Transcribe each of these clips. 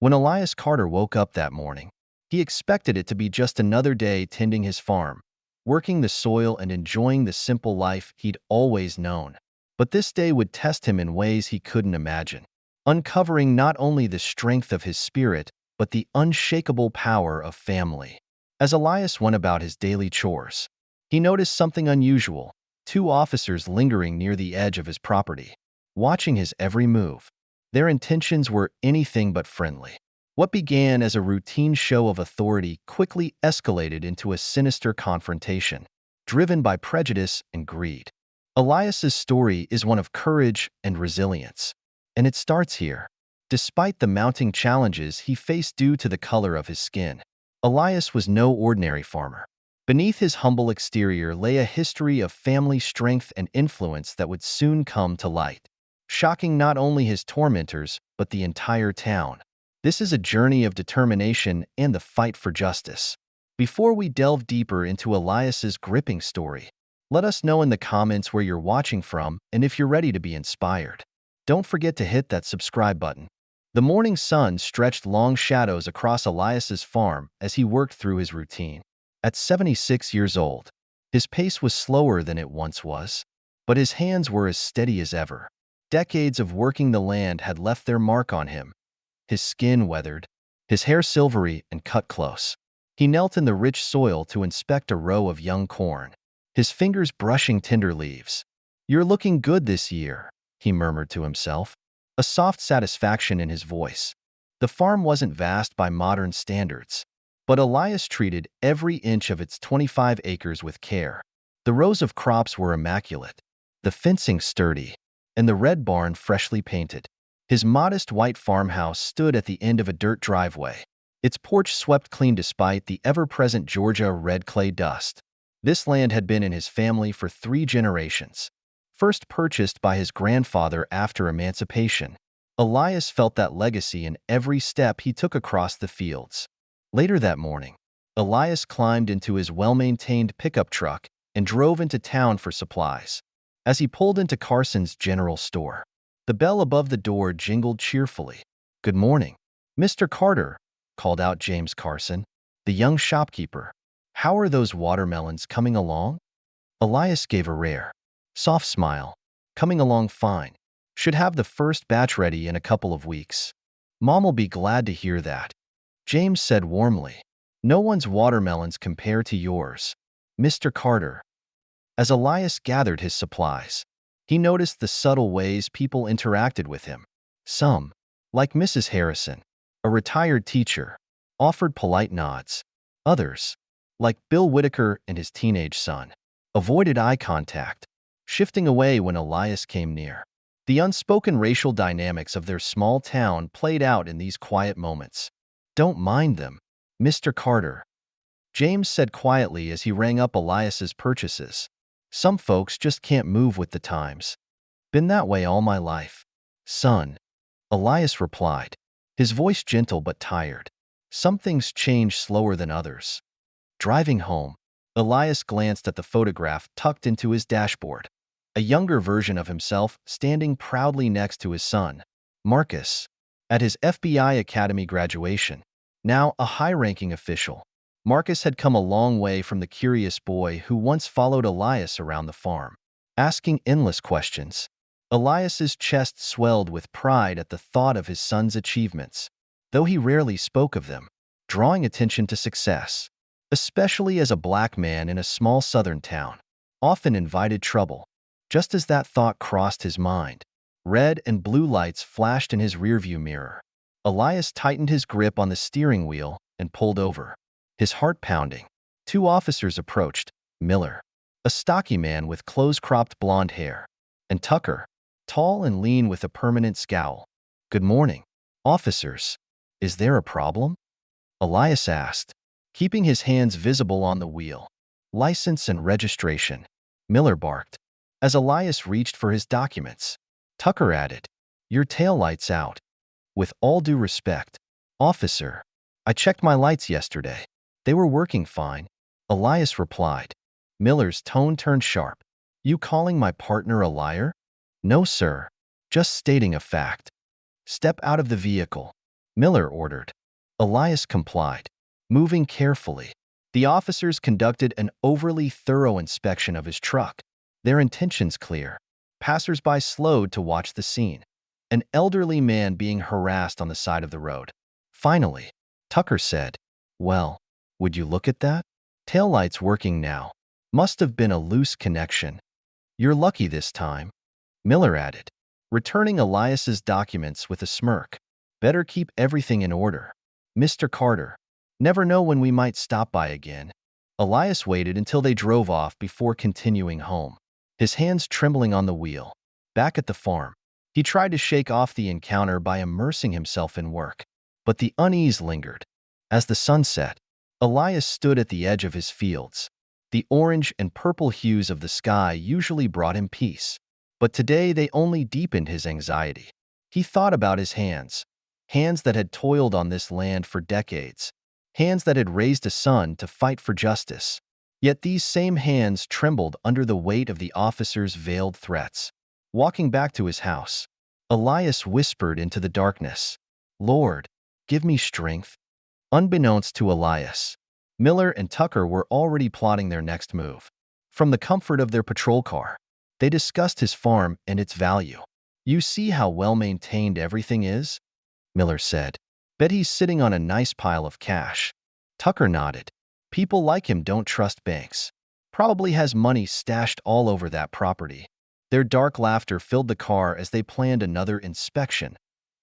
When Elias Carter woke up that morning, he expected it to be just another day tending his farm, working the soil and enjoying the simple life he'd always known. But this day would test him in ways he couldn't imagine, uncovering not only the strength of his spirit, but the unshakable power of family. As Elias went about his daily chores, he noticed something unusual: two officers lingering near the edge of his property, watching his every move. Their intentions were anything but friendly. What began as a routine show of authority quickly escalated into a sinister confrontation, driven by prejudice and greed. Elias's story is one of courage and resilience, and it starts here. Despite the mounting challenges he faced due to the color of his skin, Elias was no ordinary farmer. Beneath his humble exterior lay a history of family strength and influence that would soon come to light, shocking not only his tormentors, but the entire town. This is a journey of determination and the fight for justice. Before we delve deeper into Elias's gripping story, let us know in the comments where you're watching from and if you're ready to be inspired. Don't forget to hit that subscribe button. The morning sun stretched long shadows across Elias's farm as he worked through his routine. At 76 years old, his pace was slower than it once was, but his hands were as steady as ever. Decades of working the land had left their mark on him. His skin weathered, his hair silvery and cut close. He knelt in the rich soil to inspect a row of young corn, his fingers brushing tender leaves. "You're looking good this year," he murmured to himself, a soft satisfaction in his voice. The farm wasn't vast by modern standards, but Elias treated every inch of its 25 acres with care. The rows of crops were immaculate, the fencing sturdy, and the red barn freshly painted. His modest white farmhouse stood at the end of a dirt driveway, its porch swept clean despite the ever-present Georgia red clay dust. This land had been in his family for 3 generations. First purchased by his grandfather after emancipation, Elias felt that legacy in every step he took across the fields. Later that morning, Elias climbed into his well-maintained pickup truck and drove into town for supplies. As he pulled into Carson's general store, the bell above the door jingled cheerfully. "Good morning, Mr. Carter," called out James Carson, the young shopkeeper. "How are those watermelons coming along?" Elias gave a rare, soft smile. "Coming along fine. Should have the first batch ready in a couple of weeks." "Mom'll be glad to hear that," James said warmly. "No one's watermelons compare to yours, Mr. Carter." As Elias gathered his supplies, he noticed the subtle ways people interacted with him. Some, like Mrs. Harrison, a retired teacher, offered polite nods. Others, like Bill Whitaker and his teenage son, avoided eye contact, shifting away when Elias came near. The unspoken racial dynamics of their small town played out in these quiet moments. "Don't mind them, Mr. Carter," James said quietly as he rang up Elias's purchases. "Some folks just can't move with the times. Been that way all my life, son," Elias replied, his voice gentle but tired. "Some things change slower than others." Driving home, Elias glanced at the photograph tucked into his dashboard, a younger version of himself standing proudly next to his son, Marcus, at his FBI Academy graduation. Now a high-ranking official, Marcus had come a long way from the curious boy who once followed Elias around the farm, asking endless questions. Elias's chest swelled with pride at the thought of his son's achievements, though he rarely spoke of them, drawing attention to success, especially as a black man in a small southern town, often invited trouble. Just as that thought crossed his mind, red and blue lights flashed in his rearview mirror. Elias tightened his grip on the steering wheel and pulled over, his heart pounding. 2 officers approached: Miller, a stocky man with close-cropped blonde hair, and Tucker, tall and lean with a permanent scowl. "Good morning, officers. Is there a problem?" Elias asked, keeping his hands visible on the wheel. "License and registration," Miller barked. As Elias reached for his documents, Tucker added, "Your taillight's out." "With all due respect, officer, I checked my lights yesterday. They were working fine," Elias replied. Miller's tone turned sharp. "You calling my partner a liar?" "No, sir. Just stating a fact." "Step out of the vehicle," Miller ordered. Elias complied, moving carefully. The officers conducted an overly thorough inspection of his truck, their intentions clear. Passers-by slowed to watch the scene. An elderly man being harassed on the side of the road. Finally, Tucker said, "Well, would you look at that? Taillights working now. Must have been a loose connection. You're lucky this time," Miller added, returning Elias's documents with a smirk. "Better keep everything in order, Mr. Carter. Never know when we might stop by again." Elias waited until they drove off before continuing home, his hands trembling on the wheel. Back at the farm, he tried to shake off the encounter by immersing himself in work, but the unease lingered. As the sun set, Elias stood at the edge of his fields. The orange and purple hues of the sky usually brought him peace, but today they only deepened his anxiety. He thought about his hands, hands that had toiled on this land for decades, hands that had raised a son to fight for justice. Yet these same hands trembled under the weight of the officer's veiled threats. Walking back to his house, Elias whispered into the darkness, "Lord, give me strength." Unbeknownst to Elias, Miller and Tucker were already plotting their next move. From the comfort of their patrol car, they discussed his farm and its value. "You see how well-maintained everything is?" Miller said. "Bet he's sitting on a nice pile of cash." Tucker nodded. "People like him don't trust banks. Probably has money stashed all over that property." Their dark laughter filled the car as they planned another inspection,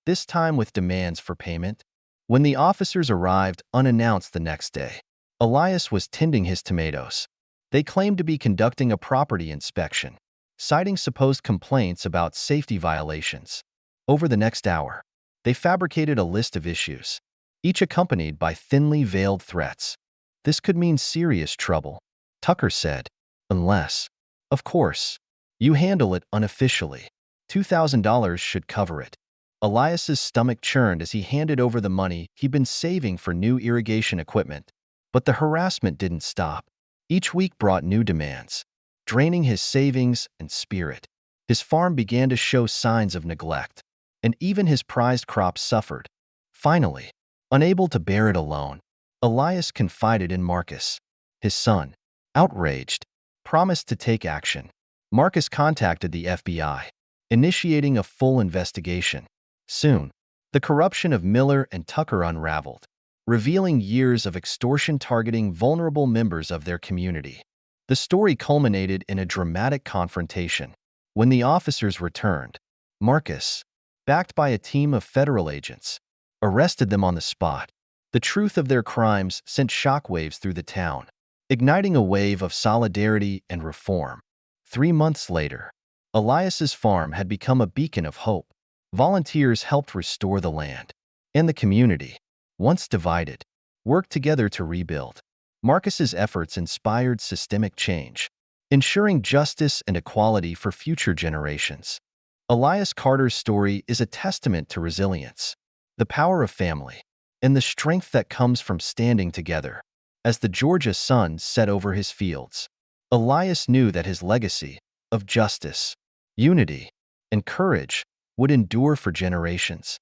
this time with demands for payment. When the officers arrived unannounced the next day, Elias was tending his tomatoes. They claimed to be conducting a property inspection, citing supposed complaints about safety violations. Over the next hour, they fabricated a list of issues, each accompanied by thinly veiled threats. "This could mean serious trouble," Tucker said, "unless, of course, you handle it unofficially. $2,000 should cover it." Elias's stomach churned as he handed over the money he'd been saving for new irrigation equipment. But the harassment didn't stop. Each week brought new demands, draining his savings and spirit. His farm began to show signs of neglect, and even his prized crops suffered. Finally, unable to bear it alone, Elias confided in Marcus. His son, outraged, promised to take action. Marcus contacted the FBI, initiating a full investigation. Soon, the corruption of Miller and Tucker unraveled, revealing years of extortion targeting vulnerable members of their community. The story culminated in a dramatic confrontation. When the officers returned, Marcus, backed by a team of federal agents, arrested them on the spot. The truth of their crimes sent shockwaves through the town, igniting a wave of solidarity and reform. 3 months later, Elias's farm had become a beacon of hope. Volunteers helped restore the land, and the community, once divided, worked together to rebuild. Marcus's efforts inspired systemic change, ensuring justice and equality for future generations. Elias Carter's story is a testament to resilience, the power of family, and the strength that comes from standing together. As the Georgia sun set over his fields, Elias knew that his legacy of justice, unity, and courage would endure for generations.